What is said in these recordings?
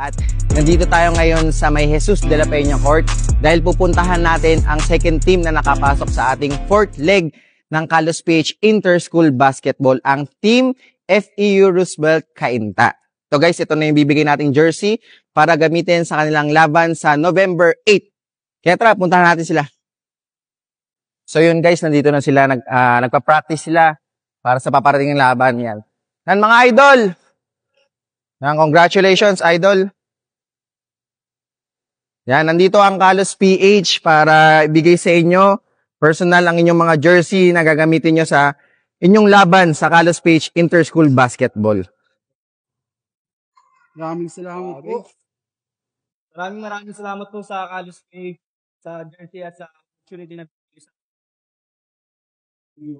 At nandito tayo ngayon sa may Jesus de la Peña Court dahil pupuntahan natin ang second team na nakapasok sa ating fourth leg ng Carlos PH Inter-School Basketball, ang Team FEU Roosevelt Cainta. So guys, ito na yung bibigay nating jersey para gamitin sa kanilang laban sa November 8. Kaya tara, puntahan natin sila. So yun guys, nandito na sila, nagpa-practice sila para sa paparating ng laban yan. Yan mga idol! Yan, congratulations idol! Yan, nandito ang Carlos PH para ibigay sa inyo personal ang inyong mga jersey na gagamitin nyo sa inyong laban sa Carlos PH Inter-School Basketball. Maraming salamat po. Maraming salamat po sa Carlos PH, sa jersey at sa opportunity na bigay sa inyo.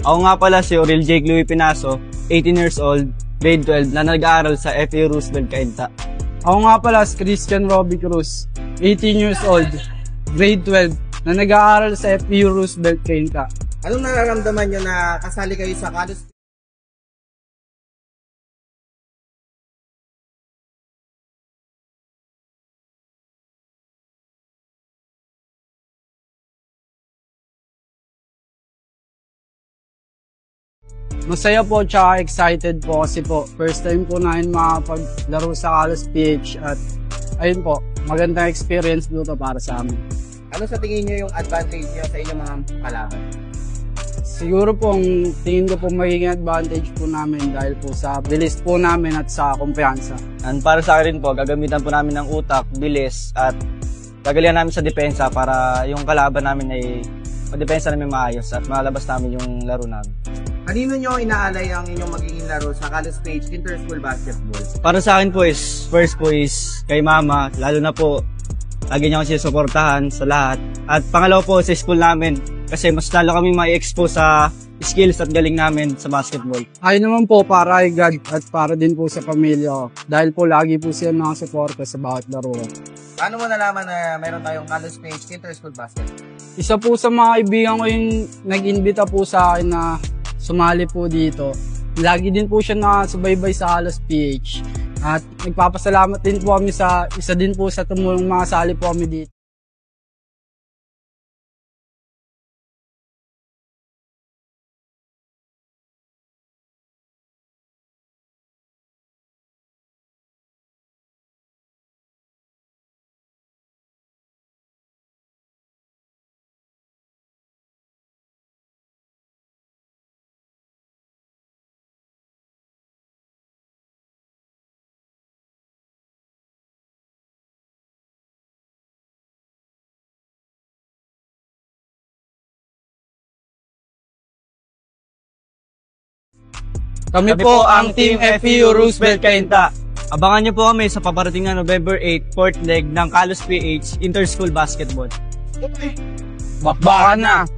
Ako nga pala si Aurel Jake Louis Pinaso, 18 years old, grade 12, na nag-aaral sa FEU Roosevelt Cainta. Ako nga pala si Christian Robbie Cruz, 18 years old, grade 12, na nag-aaral sa FEU Roosevelt Cainta. Anong nararamdaman nyo na kasali kayo sa Carlos? Masaya po tsaka excited po kasi po first time po namin makapaglaro sa Carlos PH at ayun po, magandang experience po ito para sa amin. Ano sa tingin nyo yung advantage nyo sa inyong mga kalaban? Siguro po ang tingin ko po magiging advantage po namin dahil po sa bilis po namin at sa kumpiyansa. And para sa akin po, gagamitan po namin ng utak, bilis at gagalingan namin sa depensa para yung kalaban namin ay madepensa namin maayos at malabas namin yung laro namin. Kanino nyo inaalay ang inyong magiging laro sa Carlos PH Inter-School Basketball? Para sa akin po is, first po is kay mama, lalo na po, lagi niya ako sinusuportahan sa lahat. At pangalawa po sa school namin, kasi mas lalo kami ma-expose sa skills at galing namin sa basketball. Ayun naman po para kay God at para din po sa pamilya ko dahil po lagi po siya nakasuporta sa bawat laro. Paano mo nalaman na meron tayong Carlos PH Inter-School Basketball? Isa po sa mga kaibigan ko yung nag-invita po sa akin na sumali po dito. Lagi din po siya nakasubaybay sa Carlos PH. At nagpapasalamat din po kami sa isa din po sa tumulong mga sali po kami dito. Kami po ang Team FEU Roosevelt Cainta. Abangan niyo po kami sa paparating na November 8, fourth leg ng Carlos PH Inter-School Basketball. Bakbakan na!